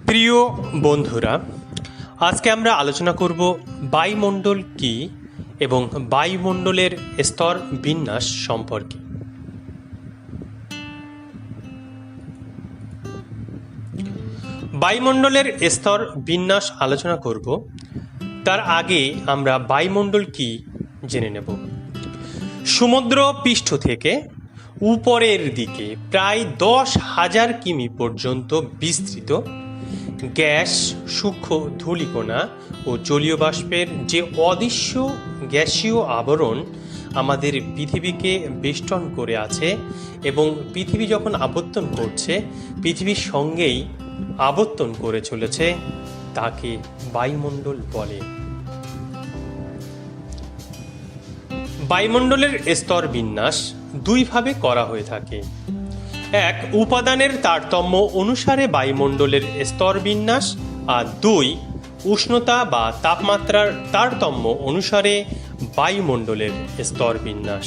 প্রিয় বন্ধুরা, আজকে আমরা আলোচনা করব বায়ুমণ্ডল কি এবং বায়ুমণ্ডলের স্তর বিন্যাস সম্পর্কে। বায়ুমণ্ডলের স্তর বিন্যাস আলোচনা করব, তার আগে আমরা বায়ুমণ্ডল কি জেনে নেব। সমুদ্র পৃষ্ঠ থেকে উপরের দিকে প্রায় 10,000 কিমি পর্যন্ত বিস্তৃত গ্যাস, সূক্ষ্ম ধূলিকণা ও জলীয় বাষ্পের যে অদৃশ্য গ্যাসীয় আবরণ আমাদের পৃথিবীকে বেষ্টন করে আছে এবং পৃথিবী যখন আবর্তন করছে, পৃথিবীর সঙ্গেই আবর্তন করে চলেছে, তাকে বায়ুমণ্ডল বলে। বায়ুমণ্ডলের স্তর বিন্যাস দুইভাবে করা হয়ে থাকে। এক, উপাদানের তারতম্য অনুসারে বায়ুমণ্ডলের স্তর বিন্যাস, আর দুই, উষ্ণতা বা তাপমাত্রার তারতম্য অনুসারে বায়ুমণ্ডলের স্তর বিন্যাস।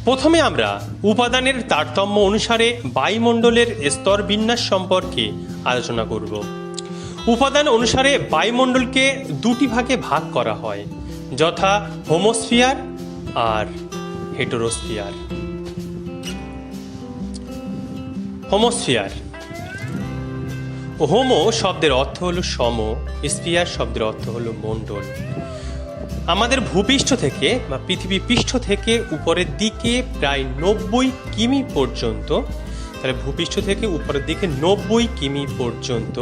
প্রথমে আমরা উপাদানের তারতম্য অনুসারে বায়ুমণ্ডলের স্তর বিন্যাস সম্পর্কে আলোচনা করব। উপাদান অনুসারে বায়ুমণ্ডলকে দুটি ভাগে ভাগ করা হয়, যথা হোমোস্ফিয়ার আর হেটেরোস্ফিয়ার। হোমোস্ফিয়ার, হোমো শব্দের অর্থ হলো সম, স্ফিয়ার শব্দের অর্থ হলো মণ্ডল। আমাদের ভূপৃষ্ঠ থেকে বা পৃথিবী পৃষ্ঠ থেকে উপরের দিকে প্রায় 90 কিমি পর্যন্ত, তাহলে ভূপৃষ্ঠ থেকে উপরের দিকে 90 কিমি পর্যন্ত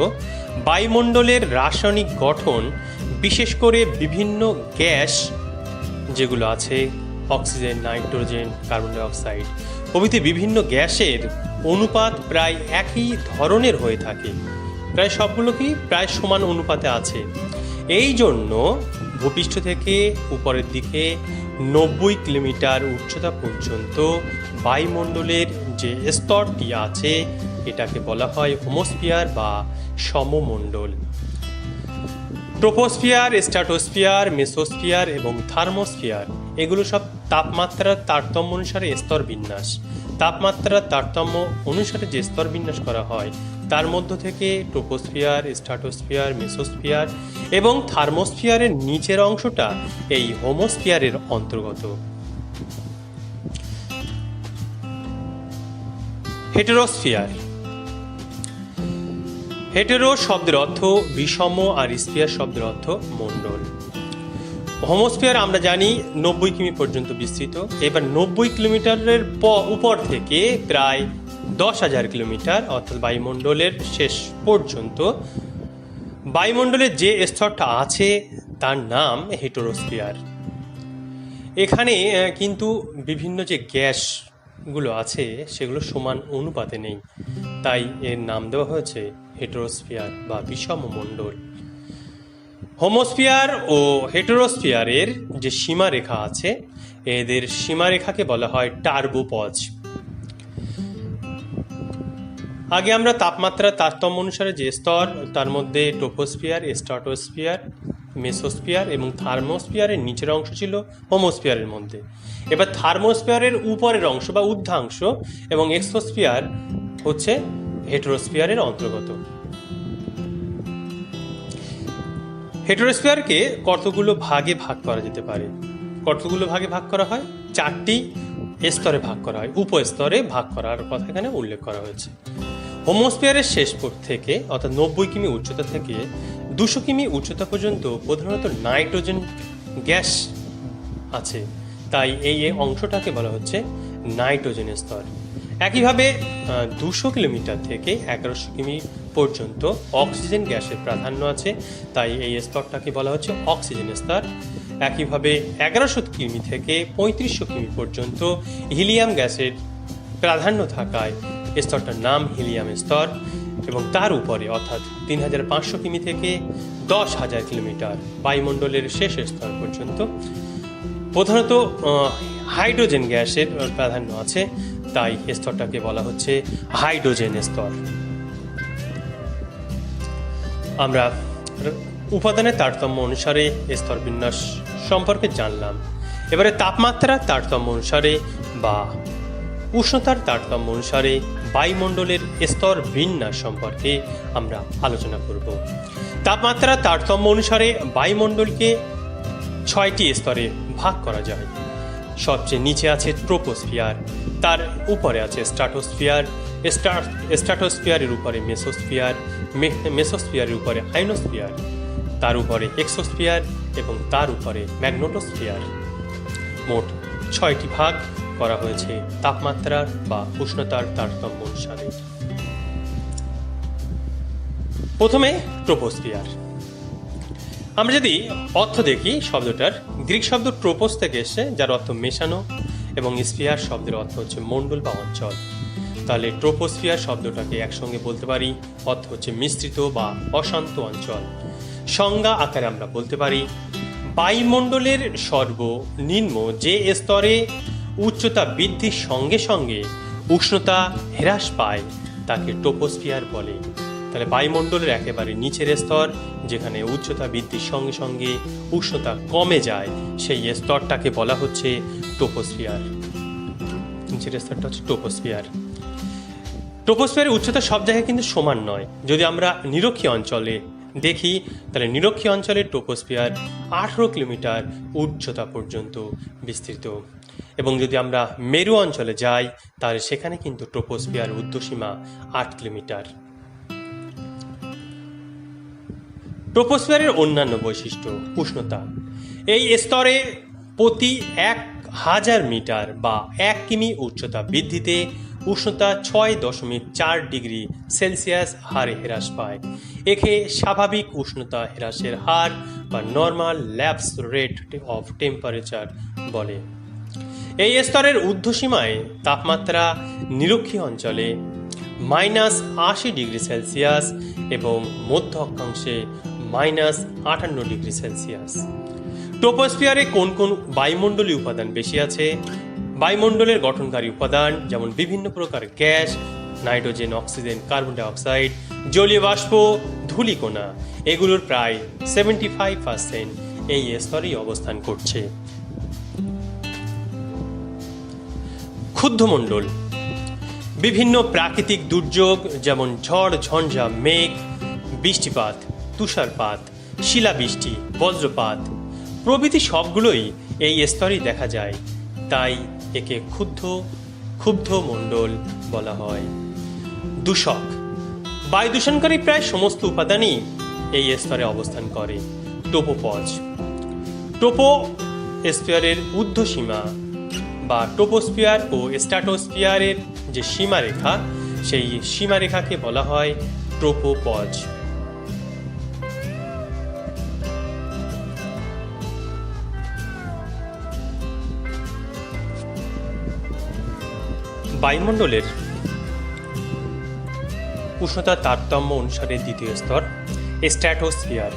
বায়ুমণ্ডলের রাসায়নিক গঠন, বিশেষ করে বিভিন্ন গ্যাস যেগুলো আছে, oxygen, nitrogen, carbon die oxide প্রভৃতি বিভিন্ন গ্যাসের অনুপাত প্রায় একই ধরনের হয়ে থাকে, প্রায় সবগুলোকেই প্রায় সমান অনুপাতে আছে। এই জন্য ভূপৃষ্ঠ থেকে উপরের দিকে 90 কিলোমিটার উচ্চতা পর্যন্ত বায়ুমণ্ডলের যে স্তরটি আছে, এটাকে বলা হয় হোমোস্ফিয়ার বা সমমণ্ডল। ট্রোপোস্ফিয়ার, স্ট্র্যাটোস্ফিয়ার, মেসোস্ফিয়ার এবং থার্মোস্ফিয়ার এগুলো সব তাপমাত্রার তারতম্য অনুসারে স্তর বিন্যাস। তাপমাত্রার তারতম্য অনুসারে যে স্তর বিন্যাস করা হয়, তার মধ্য থেকে ট্রোপোস্ফিয়ার, স্ট্র্যাটোস্ফিয়ার, মেসোস্ফিয়ার এবং থার্মোস্ফিয়ারের নিচের অংশটা এই হোমোস্ফিয়ারের অন্তর্গত। হেটেরোস্ফিয়ার, হেটেরো শব্দের অর্থ বিষম আর স্ফিয়ার শব্দের অর্থ মণ্ডল। হোমোস্ফিয়ার আমরা জানি 90 কিমি পর্যন্ত বিস্তৃত। এবার 90 কিলোমিটারের উপর থেকে প্রায় 10,000 কিলোমিটার অর্থাৎ বায়ুমণ্ডলের শেষ পর্যন্ত বায়ুমণ্ডলের যে স্তরটা আছে তার নাম হেটেরোস্ফিয়ার। এখানে কিন্তু বিভিন্ন যে গ্যাসগুলো আছে সেগুলো সমান অনুপাতে নেই, তাই এর নাম দেওয়া হয়েছে হেটেরোস্ফিয়ার বা বিষম মণ্ডল। হোমোস্ফিয়ার ও হেটেরোস্ফিয়ারের যে সীমারেখা আছে, এদের সীমারেখাকে বলা হয় টার্বোপজ। আগে আমরা তাপমাত্রার তারতম্য অনুসারে যে স্তর, তার মধ্যে ট্রোপোস্ফিয়ার, স্ট্র্যাটোস্ফিয়ার, মেসোস্ফিয়ার এবং থার্মোস্ফিয়ারের নিচের অংশ ছিল হোমোস্ফিয়ারের মধ্যে। এবার থার্মোস্ফিয়ারের উপরের অংশ বা ঊর্ধ্বাংশ এবং এক্সোস্ফিয়ার হচ্ছে হেটেরোস্ফিয়ারের অন্তর্গত। হেটেরোস্ফিয়ারকে কতগুলো ভাগে ভাগ করা যেতে পারে? কতগুলো ভাগে ভাগ করা হয়? 4টি স্তরে ভাগ করা হয়, উপস্তরে ভাগ করার কথা এখানে উল্লেখ করা হয়েছে। হোমোস্ফিয়ারের শেষ থেকে অর্থাৎ 90 কিমি উচ্চতা থেকে 200 কিমি উচ্চতা পর্যন্ত প্রধানত নাইট্রোজেন গ্যাস আছে, তাই এই অংশটাকে বলা হচ্ছে নাইট্রোজেন স্তর। একইভাবে 200 কিলোমিটার থেকে 1100 কিমি পর্যন্ত অক্সিজেন গ্যাসের প্রাধান্য আছে, তাই এই স্তরটাকে বলা হচ্ছে অক্সিজেন স্তর। একইভাবে 1100 কিমি থেকে 3500 কিমি পর্যন্ত হিলিয়াম গ্যাসের প্রাধান্য থাকায় স্তরটার নাম হিলিয়াম স্তর। এবং তার উপরে অর্থাৎ 3500 কিমি থেকে 10,000 কিলোমিটার বায়ুমণ্ডলের শেষ স্তর পর্যন্ত প্রধানত হাইড্রোজেন গ্যাসের প্রাধান্য আছে, তাই স্তরটাকে বলা হচ্ছে হাইড্রোজেন স্তর। আমরা উপাদানের তারতম্য অনুসারে স্তর বিন্যাস সম্পর্কে জানলাম। এবারে তাপমাত্রার তারতম্য অনুসারে বা উষ্ণতার তারতম্য অনুসারে বায়ুমণ্ডলের স্তর বিন্যাস সম্পর্কে আমরা আলোচনা করব। তাপমাত্রার তারতম্য অনুসারে বায়ুমণ্ডলকে 6টি স্তরে ভাগ করা যায়। সবচেয়ে নিচে আছে ট্রোপোস্ফিয়ার, তার উপরে আছে স্ট্রাটোস্ফিয়ার, স্ট্রাটোস্ফিয়ারের উপরে মেসোস্ফিয়ার, মেসোস্ফিয়ারের উপরে আয়নোস্ফিয়ার, তার উপরে এক্সোস্ফিয়ার এবং তার উপরে ম্যাগনেটোস্ফিয়ার। মোট 6টি ভাগ করা হয়েছে তাপমাত্রার বা উষ্ণতার তারতম্য অনুসারে। প্রথমে ট্রোপোস্ফিয়ার। আমরা যদি অর্থ দেখি শব্দটার, গ্রিক শব্দ ট্রোপোস থেকে এসে, যার অর্থ মেশানো, এবং স্ফিয়ার শব্দের অর্থ হচ্ছে মণ্ডল বা অঞ্চল। তাহলে ট্রোপোস্ফিয়ার শব্দটাকে একসঙ্গে বলতে পারি, অর্থ হচ্ছে মিশ্রিত বা অশান্ত অঞ্চল। সংজ্ঞা আকারে আমরা বলতে পারি বায়ুমণ্ডলের সর্বনিম্ন যে স্তরে উচ্চতা বৃদ্ধির সঙ্গে সঙ্গে উষ্ণতা হ্রাস পায় তাকে ট্রোপোস্ফিয়ার বলে। তাহলে বায়ুমণ্ডলের একেবারে নিচের স্তর, যেখানে উচ্চতা বৃদ্ধির সঙ্গে সঙ্গে উষ্ণতা কমে যায়, সেই স্তরটাকে বলা হচ্ছে ট্রোপোস্ফিয়ার। নিচের স্তরটা হচ্ছে ট্রোপোস্ফিয়ার। ট্রোপোস্ফিয়ারের উচ্চতা সব জায়গায় কিন্তু সমান নয়। যদি আমরা নিরক্ষীয় অঞ্চলে দেখি, তাহলে নিরক্ষীয় অঞ্চলের ট্রোপোস্ফিয়ার 18 কিলোমিটার উচ্চতা পর্যন্ত বিস্তৃত, এবং যদি আমরা মেরু অঞ্চলে যাই তাহলে সেখানে কিন্তু ট্রোপোস্ফিয়ার ঊর্ধ্বসীমা 8 কিলোমিটার। ট্রোপোস্ফিয়ারের অন্যান্য বৈশিষ্ট্য। উষ্ণতা। এই স্তরে প্রতি 1000 মিটার বা 1 কিমি উচ্চতা বৃদ্ধিতে উষ্ণতা 6.4 ডিগ্রি সেলসিয়াস হারে হ্রাস পায়। একে স্বাভাবিক উষ্ণতা হ্রাসের হার বা normal lapse rate of temperature বলে। এই স্তরের ঊর্ধ্বসীমায় তাপমাত্রা নিরক্ষীয় অঞ্চলে -80 ডিগ্রি সেলসিয়াস এবং মধ্য অক্ষাংশে -58 ডিগ্রি সেলসিয়াস। ট্রোপোস্ফিয়ারে কোন কোন বায়ুমণ্ডলীয় উপাদান বেশি আছে? বায়ুমণ্ডলের গঠনকারী উপাদান যেমন বিভিন্ন প্রকার gas, nitrogen, oxygen, carbon die oxide, জলীয় বাষ্প, ধূলিকণা, এগুলোর প্রায় 75% এই স্তরেই অবস্থান করছে। ক্ষুদ্রমণ্ডল। বিভিন্ন প্রাকৃতিক দুর্যোগ যেমন ঝড়, ঝঞ্ঝা, মেঘ, বৃষ্টিপাত, তুষারপাত, শিলাবৃষ্টি, বজ্রপাত প্রভৃতি সবগুলোই এই স্তরেই দেখা যায়, তাই একে ক্ষুব্ধ মণ্ডল বলা হয়। দূষক। বায়ু দূষণকারী প্রায় সমস্ত উপাদানই এই স্তরে অবস্থান করে। ট্রোপোপজ। ট্রোপোস্ফিয়ারের ঊর্ধ্বসীমা বা ট্রোপোস্ফিয়ার ও স্ট্র্যাটোস্ফিয়ারের যে সীমারেখা, সেই সীমারেখাকে বলা হয় ট্রোপোপজ। বায়ুমণ্ডলের উষ্ণতার তারতম্য অনুসারে দ্বিতীয় স্তর স্ট্র্যাটোস্ফিয়ার।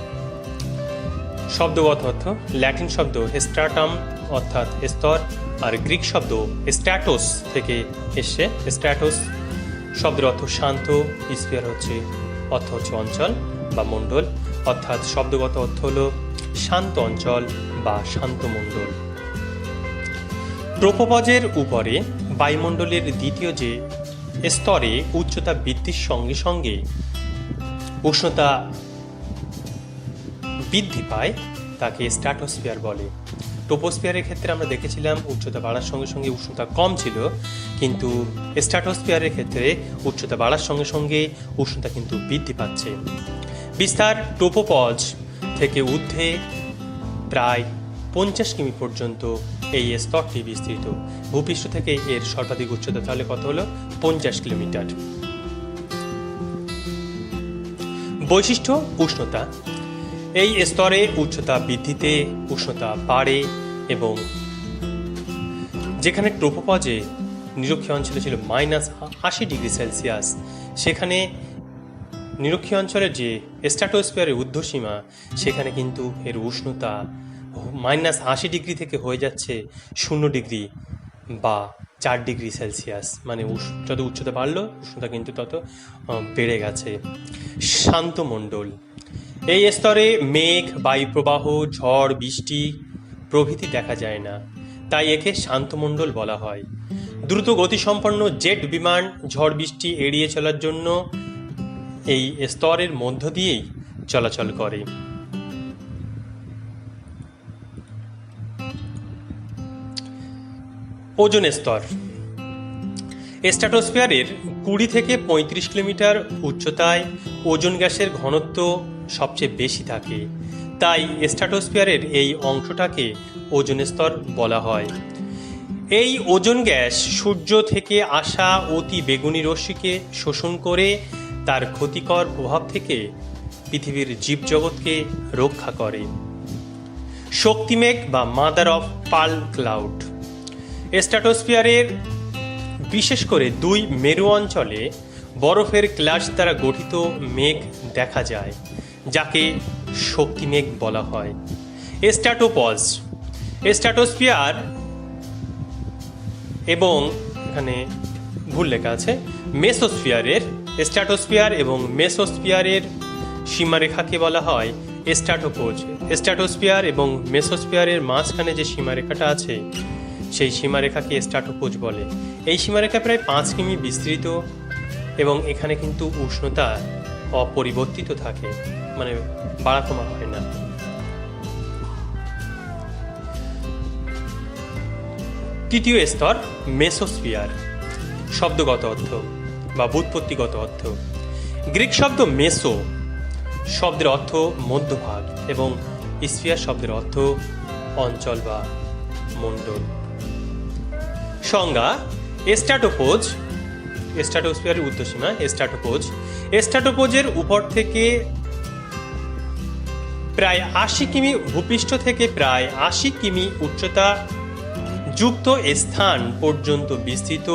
শব্দগত অর্থ ল্যাটিন শব্দ স্ট্রাটাম অর্থাৎ স্তর, আর গ্রিক শব্দ স্ট্র্যাটোস থেকে এসে। স্ট্র্যাটোস শব্দের অর্থ শান্ত, স্ফিয়ার অর্থ হচ্ছে অঞ্চল বা মণ্ডল, অর্থাৎ শব্দগত অর্থ হলো শান্ত অঞ্চল বা শান্ত মণ্ডল। ট্রোপোপজের উপরে বায়ুমণ্ডলের দ্বিতীয় যে স্তরে উচ্চতা বৃদ্ধির সঙ্গে সঙ্গে উষ্ণতা বৃদ্ধি পায় তাকে স্ট্র্যাটোস্ফিয়ার বলে। ট্রোপোস্ফিয়ারের ক্ষেত্রে আমরা দেখেছিলাম উচ্চতা বাড়ার সঙ্গে সঙ্গে উষ্ণতা কম ছিল, কিন্তু স্ট্র্যাটোস্ফিয়ারের ক্ষেত্রে উচ্চতা বাড়ার সঙ্গে সঙ্গে উষ্ণতা কিন্তু বৃদ্ধি পাচ্ছে। বিস্তার। ট্রোপোপজ থেকে ঊর্ধ্বে প্রায় 50 কিমি পর্যন্ত এই স্তরটি বিস্তৃত। ভূপৃষ্ঠ থেকে এর সর্বাধিক উচ্চতা তাহলে কত হলো? 50 কিলোমিটার। বৈশিষ্ট্য। উষ্ণতা। এই স্তরে উচ্চতা বৃদ্ধিতে উষ্ণতা বাড়ে, এবং যেখানে ট্রোপোপজে নিরক্ষীয় অঞ্চলে ছিল -80 ডিগ্রি সেলসিয়াস, সেখানে নিরক্ষীয় অঞ্চলের যে স্ট্র্যাটোস্ফিয়ারের ঊর্ধ্বসীমা, সেখানে কিন্তু এর উষ্ণতা -80 ডিগ্রি থেকে হয়ে যাচ্ছে 0 ডিগ্রি বা 4 ডিগ্রি সেলসিয়াস। মানে যত উচ্চতা বাড়লো উষ্ণতা কিন্তু তত বেড়ে গেছে। শান্ত মণ্ডল। এই স্তরে মেঘ, বায়ুপ্রবাহ, ঝড়, বৃষ্টি প্রভৃতি দেখা যায় না, তাই একে শান্তমণ্ডল বলা হয়। দ্রুত গতিসম্পন্ন জেট বিমান ঝড় বৃষ্টি এড়িয়ে চলার জন্য এই স্তরের মধ্য দিয়েই চলাচল করে। ওজোন স্তর। স্ট্র্যাটোস্ফিয়ারের 20 থেকে 35 কিলোমিটার উচ্চতায় ওজোন গ্যাসের ঘনত্ব সবচেয়ে বেশি থাকে, তাই স্ট্র্যাটোস্ফিয়ারের এই অংশটাকে ওজোন স্তর বলা হয়। এই ওজোন গ্যাস সূর্য থেকে আসা অতি বেগুনি রশ্মিকে শোষণ করে তার ক্ষতিকর প্রভাব থেকে পৃথিবীর জীবজগৎকে রক্ষা করে। শক্তিমেঘ বা মাদার অফ পার্ল ক্লাউড। স্ট্র্যাটোস্ফিয়ারের বিশেষ করে 2 মেরু অঞ্চলে বরফের ক্লাস দ্বারা গঠিত মেঘ দেখা যায়, যাকে শক্তিমেঘ বলা হয়। স্ট্র্যাটোপজ। স্ট্র্যাটোস্ফিয়ার এবং এখানে ভুল লেখা আছে মেসোস্ফিয়ারের, স্ট্র্যাটোস্ফিয়ার এবং মেসোস্ফিয়ারের সীমারেখাকে বলা হয় স্ট্র্যাটোপোজ। স্ট্র্যাটোস্ফিয়ার এবং মেসোস্ফিয়ারের মাঝখানে যে সীমারেখাটা আছে সেই সীমারেখাকে স্ট্র্যাটোপোজ বলে। এই সীমারেখা প্রায় 5 কিমি বিস্তৃত এবং এখানে কিন্তু উষ্ণতা অপরিবর্তিত থাকে, মানে বাড়া কমা হয় না। তৃতীয় স্তর মেসোস্ফিয়ার। শব্দগত অর্থ বা ব্যুৎপত্তিগত অর্থ। গ্রিক শব্দ মেসো শব্দের অর্থ মধ্যভাগ এবং স্ফিয়ার শব্দের অর্থ অঞ্চল বা মণ্ডল। সংজ্ঞা। স্ট্র্যাটোপোজ, স্ট্র্যাটোস্ফিয়ারের ঊর্ধ্বসীমা স্ট্র্যাটোপোজ। স্ট্র্যাটোপোজের উপর থেকে প্রায় 80 কিমি, ভূপৃষ্ঠ থেকে প্রায় 80 কিমি উচ্চতা যুক্ত স্থান পর্যন্ত বিস্তৃত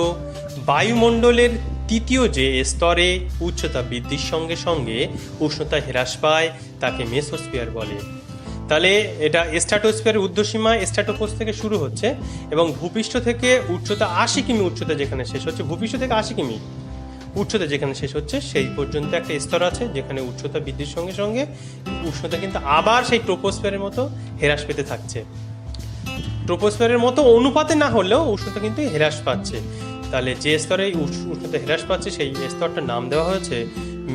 বায়ুমণ্ডলের তৃতীয় যে স্তরে উচ্চতা বৃদ্ধির সঙ্গে সঙ্গে উষ্ণতা হ্রাস পায় তাকে মেসোস্ফিয়ার বলে। তাহলে এটা স্ট্র্যাটোস্ফিয়ারের ঊর্ধ্বসীমা স্ট্র্যাটোপোজ থেকে শুরু হচ্ছে এবং ভূপৃষ্ঠ থেকে উচ্চতা 80 কিমি উচ্চতা যেখানে শেষ হচ্ছে, ভূপৃষ্ঠ থেকে 80 কিমি উচ্চতা যেখানে শেষ হচ্ছে সেই পর্যন্ত একটা স্তর আছে যেখানে উচ্চতা বৃদ্ধির সঙ্গে সঙ্গে উষ্ণতা কিন্তু আবার সেই ট্রোপোস্ফিয়ারের মতো হ্রাস পেতে থাকছে। ট্রোপোস্ফিয়ারের মতো অনুপাতে না হলেও উষ্ণতা কিন্তু হ্রাস পাচ্ছে। তাহলে যে স্তরে উষ্ণতা হ্রাস পাচ্ছে সেই স্তরটার নাম দেওয়া হয়েছে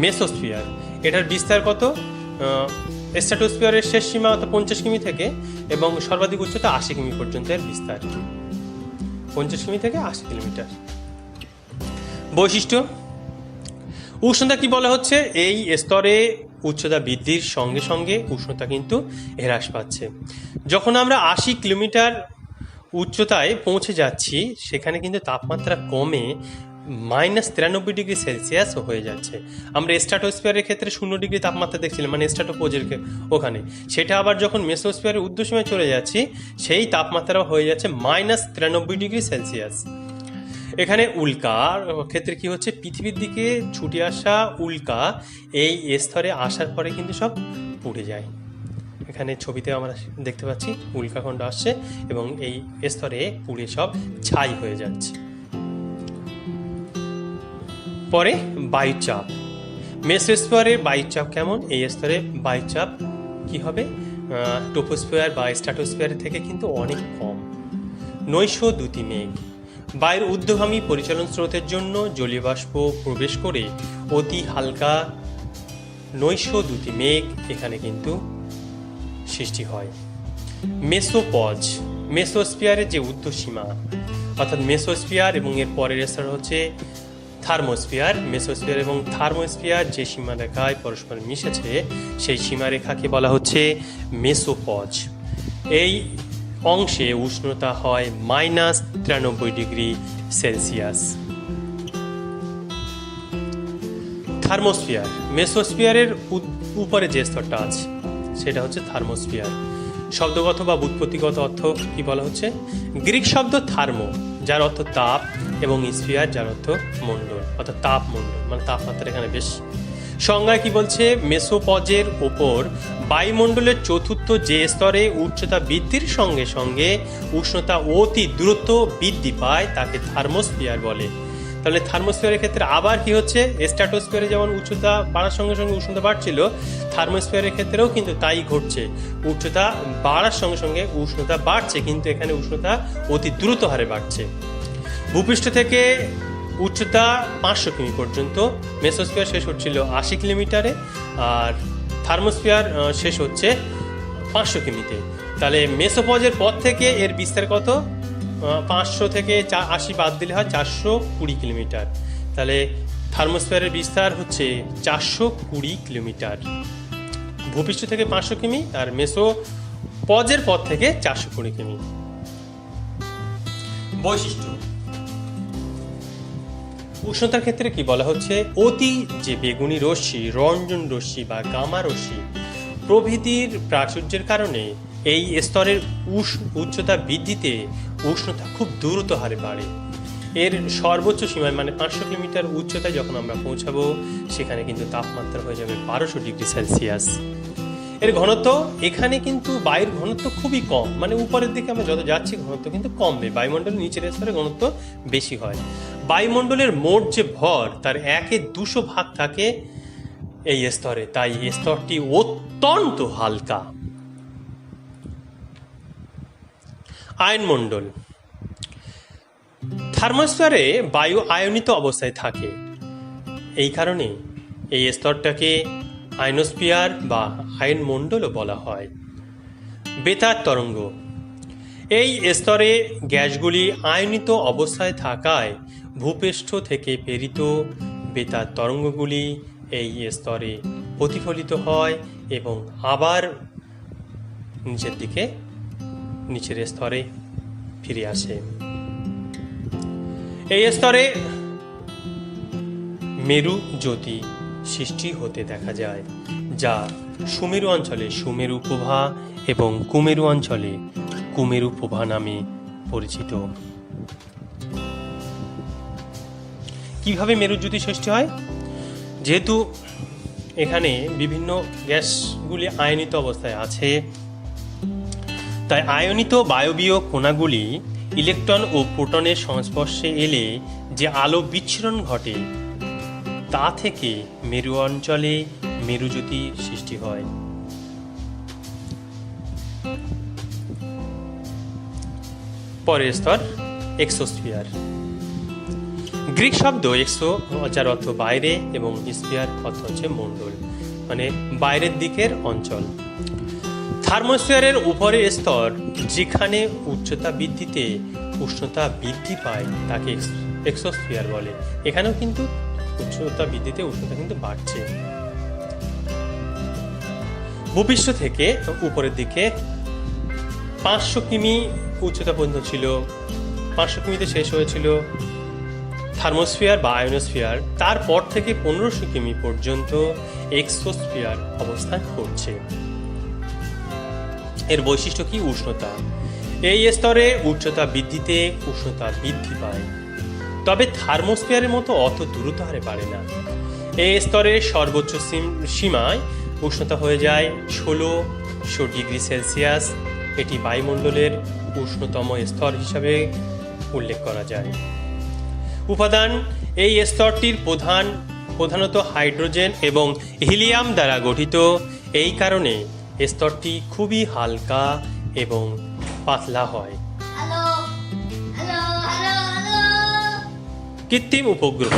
মেসোস্ফিয়ার। এটার বিস্তার কত? স্ট্র্যাটোস্ফিয়ারের শেষ সীমা 50 কিমি থেকে এবং সর্বাধিক উচ্চতা 80 কিমি পর্যন্ত এর বিস্তার। 50 কিমি থেকে 80 কিলোমিটার। বৈশিষ্ট্য। উষ্ণতা কি বলা হচ্ছে? এই স্তরে উচ্চতা বৃদ্ধির সঙ্গে সঙ্গে উষ্ণতা কিন্তু হ্রাস পাচ্ছে। যখন আমরা 80 কিলোমিটার উচ্চতায় পৌঁছে যাচ্ছি সেখানে কিন্তু তাপমাত্রা কমে -93 ডিগ্রি সেলসিয়াস হয়ে যাচ্ছে। আমরা স্ট্র্যাটোস্ফিয়ারের ক্ষেত্রে 0 ডিগ্রি তাপমাত্রা দেখছিলাম, মানে স্ট্র্যাটোপোজের ওখানে। সেটা আবার যখন মেসোস্ফিয়ারের ঊর্ধ্বসীমায় চলে যাচ্ছি সেই তাপমাত্রা হয়ে যাচ্ছে -93 ডিগ্রি সেলসিয়াস। এখানে উল্কার ক্ষেত্রে কি হচ্ছে? পৃথিবীর দিকে ছুটে আসা উল্কা এই স্তরে আসার পরে কিন্তু সব পুড়ে যায়। এখানে ছবিতে আমরা দেখতে পাচ্ছি উল্কাখণ্ড আসছে এবং এই স্তরে পুড়ে সব ছাই হয়ে যাচ্ছে। পরে বায়ুচাপ। মেসোস্ফিয়ারের বায়ুচাপ কেমন? এই স্তরে বায়ুচাপ কি হবে? ট্রোপোস্ফিয়ার বা স্ট্র্যাটোস্ফিয়ার থেকে কিন্তু অনেক কম। নৈশদ্যুতি মেঘ। বায়ুর ঊর্ধ্বগামী পরিচালন স্রোতের জন্য জলীয় বাষ্প প্রবেশ করে অতি হালকা নৈশদ্যুতি মেঘ এখানে কিন্তু সৃষ্টি হয়। মেসোপজ। মেসোস্ফিয়ারের যে ঊর্ধ্বসীমা অর্থাৎ মেসোস্ফিয়ার এবং এর পরের স্তর হচ্ছে থার্মোস্ফিয়ার। মেসোস্ফিয়ার এবং থার্মোস্ফিয়ার যে সীমারেখায় পরস্পর মিশেছে সেই সীমারেখাকে বলা হচ্ছে মেসোপজ। এই অংশে উষ্ণতা হয় -93 ডিগ্রি সেলসিয়াস। থার্মোস্ফিয়ার। মেসোস্ফিয়ারের উপরে যে স্তরটা আছে সেটা হচ্ছে থার্মোস্ফিয়ার। শব্দগত বা ব্যুৎপত্তিগত অর্থ কি বলা হচ্ছে? গ্রিক শব্দ থার্মো যার অর্থ তাপ এবং স্ফিয়ার যার অর্থ মণ্ডল অর্থাৎ তাপমণ্ডল, মানে তাপমাত্রা এখানে বেশি। সংজ্ঞায় কি বলছে? মেসোপজের ওপর বায়ুমণ্ডলের চতুর্থ যে স্তরে উচ্চতা বৃদ্ধির সঙ্গে সঙ্গে উষ্ণতা অতি দ্রুত বৃদ্ধি পায় তাকে থার্মোস্ফিয়ার বলে। তাহলে থার্মোস্ফিয়ারের ক্ষেত্রে আবার কি হচ্ছে? স্ট্র্যাটোস্ফিয়ারে যেমন উচ্চতা বাড়ার সঙ্গে সঙ্গে উষ্ণতা বাড়ছিল, থার্মোস্ফিয়ারের ক্ষেত্রেও কিন্তু তাই ঘটছে। উচ্চতা বাড়ার সঙ্গে সঙ্গে উষ্ণতা বাড়ছে, কিন্তু এখানে উষ্ণতা অতি দ্রুত হারে বাড়ছে। ভূপৃষ্ঠ থেকে উচ্চতা 500 কিমি পর্যন্ত, মেসোস্ফিয়ার শেষ হচ্ছিল 80 কিলোমিটারে, আর থার্মোস্ফিয়ার শেষ হচ্ছে 500 কিমিতে। তাহলে মেসোপজের পর থেকে এর বিস্তার কত? 500 থেকে 80 বাদ দিলে হয় 420 কিলোমিটার। তাহলে থার্মোস্ফিয়ারের বিস্তার হচ্ছে 420 কিলোমিটার। ভূপৃষ্ঠ থেকে 500 কিমি আর মেসোপজের পর থেকে 420 কিমি। বৈশিষ্ট্য, উষ্ণতার ক্ষেত্রে কি বলা হচ্ছে? অতি যে বেগুনি রশ্মি, রঞ্জন রশ্মি বা গামা রশ্মি প্রভৃতির প্রাচুর্যের কারণে এই স্তরের উচ্চতা বৃদ্ধিতে উষ্ণতা খুব দ্রুত হারে বাড়ে। এর সর্বোচ্চ সীমায় মানে 500 কিলোমিটার উচ্চতায় যখন আমরা পৌঁছাবো, সেখানে কিন্তু তাপমাত্রা হয়ে যাবে 1200 ডিগ্রি সেলসিয়াস। এর ঘনত্ব, এখানে কিন্তু বায়ুর ঘনত্ব খুবই কম, মানে উপরের দিকে আমরা যত যাচ্ছি ঘনত্ব কিন্তু কমবে, বায়ুমণ্ডলের নিচের স্তরে ঘনত্ব বেশি হয়। বায়ুমণ্ডলের মোট যে ভর তার 1/200 ভাগ থাকে এই স্তরে, তাই এই স্তরটি অত্যন্ত হালকা। আয়নমণ্ডল, থার্মোস্ফিয়ারে বায়ু আয়নিত অবস্থায় থাকে, এই কারণে এই স্তরটাকে আয়নোস্ফিয়ার বা আয়নমণ্ডলও বলা হয়। বেতার তরঙ্গ, এই স্তরে গ্যাসগুলি আয়নিত অবস্থায় থাকায় ভূপৃষ্ঠ থেকে প্রেরিত বেতার তরঙ্গগুলি এই স্তরে প্রতিফলিত হয় এবং আবার নিচের স্তরে ফিরে আসে। এই স্তরে মেরু জ্যোতি সৃষ্টি হতে দেখা যায়, যা সুমেরু অঞ্চলে সুমেরু প্রভা এবং কুমেরু অঞ্চলে কুমেরু প্রভা নামে পরিচিত। কিভাবে মেরুজ্যোতি সৃষ্টি হয়? যেহেতু এখানে বিভিন্ন গ্যাসগুলি আয়নিত অবস্থায় আছে, তাই আয়নিত বায়বীয় কণাগুলি ইলেকট্রন ও প্রোটনের সংস্পর্শে এলে যে আলো বিচ্ছুরণ ঘটে, তা থেকে মেরু অঞ্চলে মেরুজ্যোতি সৃষ্টি হয়। পরের স্তর এক্সোস্ফিয়ার। গ্রিক শব্দ এক্সো, যার অর্থ বাইরে, এবং স্ফিয়ার অর্থ হচ্ছে মণ্ডল, মানে বাইরের দিকের অঞ্চল। থার্মোস্ফিয়ারের উপরের স্তর, যেখানে উচ্চতা বৃদ্ধিতে উষ্ণতা বৃদ্ধি পায়, তাকে এক্সোস্ফিয়ার বলে। এখানেও কিন্তু উচ্চতা বৃদ্ধিতে উষ্ণতা কিন্তু বাড়ছে। ভূপৃষ্ঠ থেকে উপরের দিকে 500 কিমি উচ্চতা পর্যন্ত ছিল, 500 কিমিতে শেষ হয়েছিল থার্মোস্ফিয়ার বা আয়নোস্ফিয়ার। তারপর থেকে 1500 কিমি পর্যন্ত এক্সোস্ফিয়ার অবস্থান করছে। এর বৈশিষ্ট্য কি? উষ্ণতা, এই স্তরে উচ্চতা বৃদ্ধিতে উষ্ণতা বৃদ্ধি পায়, তবে থার্মোস্ফিয়ারের মতো অত দ্রুত হারে বাড়ে না। এই স্তরের সর্বোচ্চ সীমায় উষ্ণতা হয়ে যায় 1600 ডিগ্রি সেলসিয়াস। এটি বায়ুমণ্ডলের উষ্ণতম স্তর হিসাবে উল্লেখ করা যায়। উপাদান, এই স্তরটির প্রধানত হাইড্রোজেন এবং হিলিয়াম দ্বারা গঠিত, এই কারণে স্তরটি খুবই হালকা এবং পাতলা হয়। কৃত্রিম উপগ্রহ,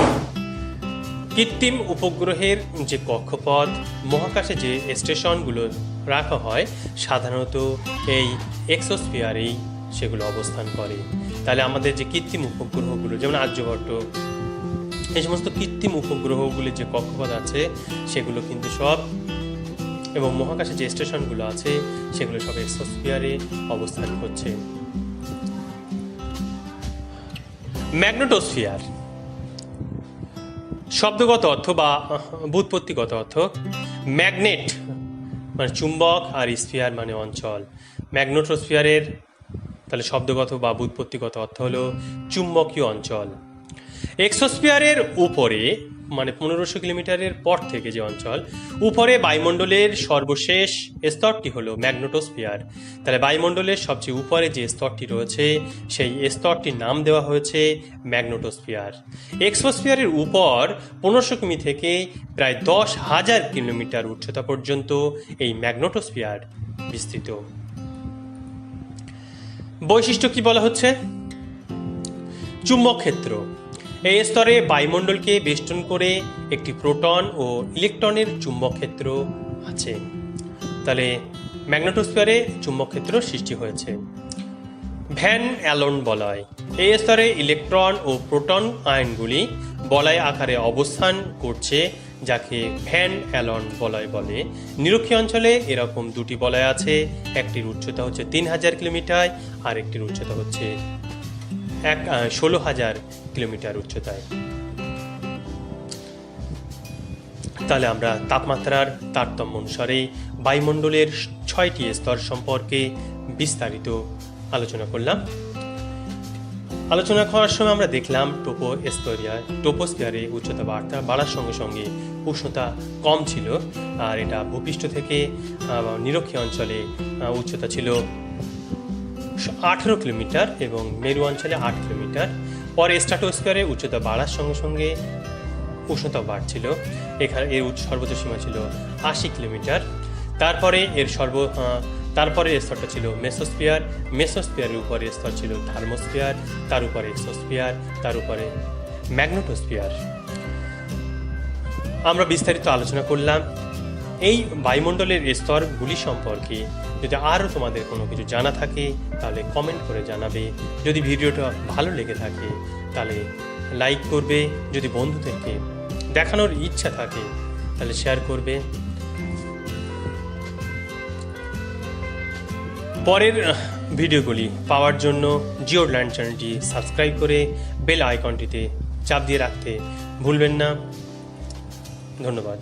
কৃত্রিম উপগ্রহের যে কক্ষপথ, মহাকাশে যে স্টেশনগুলো রাখা হয়, সাধারণত এই এক্সোস্ফিয়ারেই সেগুলো অবস্থান করে। তাহলে আমাদের যে কৃত্রিম উপগ্রহগুলো, যেমন আর্যভট্ট, এই সমস্ত কৃত্রিম উপগ্রহগুলির যে কক্ষপথ আছে সেগুলো কিন্তু সব, এবং মহাকাশে যে স্টেশনগুলো আছে সেগুলো সব এক্সোস্ফিয়ারে অবস্থান করছে। ম্যাগনেটোস্ফিয়ার, শব্দগত অর্থ বা ব্যুৎপত্তিগত অর্থ, ম্যাগনেট মানে চুম্বক, আর স্ফিয়ার মানে অঞ্চল। ম্যাগনেটোস্ফিয়ারের তাহলে শব্দগত বা ব্যুৎপত্তিগত অর্থ হলো চুম্বকীয় অঞ্চল। এক্সোস্ফিয়ারের উপরে মানে 1500 কিলোমিটারের পর থেকে যে অঞ্চল, উপরে বায়ুমণ্ডলের সর্বশেষ স্তরটি হলো ম্যাগনেটোস্ফিয়ার। তাহলে বায়ুমণ্ডলের সবচেয়ে উপরে যে স্তরটি রয়েছে সেই স্তরটির নাম দেওয়া হয়েছে ম্যাগনেটোস্ফিয়ার। এক্সোস্ফিয়ারের উপর 1500 কিমি থেকে প্রায় 10,000 কিলোমিটার উচ্চতা পর্যন্ত এই ম্যাগনেটোস্ফিয়ার বিস্তৃত। বৈশিষ্ট্য কি বলা হচ্ছে? চুম্বক ক্ষেত্র। এই স্তরে বায়ুমণ্ডলকে বেষ্টন করে একটি প্রোটন ও ইলেকট্রনের চুম্বক ক্ষেত্র আছে। তাহলে ম্যাগনেটোস্ফিয়ারে চুম্বক ক্ষেত্র সৃষ্টি হয়েছে। ভ্যান অ্যালন বলয়। এই স্তরে ইলেকট্রন ও প্রোটন আয়নগুলি বলয় আকারে অবস্থান করছে, যাকে ভ্যান অ্যালন বলয় বলে। নিরক্ষীয় অঞ্চলে এরকম দুটি বলয় আছে, একটির উচ্চতা হচ্ছে 3000 কিলোমিটার আর একটির উচ্চতা হচ্ছে 16,000 কিলোমিটার উচ্চতায়। তাহলে আমরা তাপমাত্রার তারতম্য অনুসারে বায়ুমণ্ডলের 6টি স্তর সম্পর্কে বিস্তারিত আলোচনা করলাম। আলোচনা করার সময় আমরা দেখলাম টোপোস্ফিয়ারে উচ্চতা বাড়ার সঙ্গে সঙ্গে উষ্ণতা কম ছিল, আর এটা ভূপৃষ্ঠ থেকে নিরক্ষীয় অঞ্চলে উচ্চতা ছিল 18 কিলোমিটার এবং মেরু অঞ্চলে 8 কিলোমিটার। পরে স্ট্রাটোস্ফিয়ারে উচ্চতা বাড়ার সঙ্গে সঙ্গে উষ্ণতা বাড়ছিল, এখানে এর সর্বোচ্চ সীমা ছিল 80 কিলোমিটার। তারপরে তারপরে স্তরটা ছিল মেসোস্ফিয়ার। মেসোস্ফিয়ারের উপরে স্তর ছিল থার্মোস্ফিয়ার, তার উপরে এক্সোস্ফিয়ার, তার উপরে ম্যাগনেটোস্ফিয়ার। আমরা বিস্তারিত আলোচনা করলাম। এই বায়ুমণ্ডলের স্তরগুলি সম্পর্কে যদি আরও তোমাদের কোনো কিছু জানা থাকে তাহলে কমেন্ট করে জানাবে। যদি ভিডিওটা ভালো লেগে থাকে তাহলে লাইক করবে, যদি বন্ধুদেরকে দেখানোর ইচ্ছা থাকে তাহলে শেয়ার করবে। পরের ভিডিওগুলি পাওয়ার জন্য জিওল্যান্ড চ্যানেলটি সাবস্ক্রাইব করে বেল আইকনটিতে চাপ দিয়ে রাখতে ভুলবেন না। ধন্যবাদ।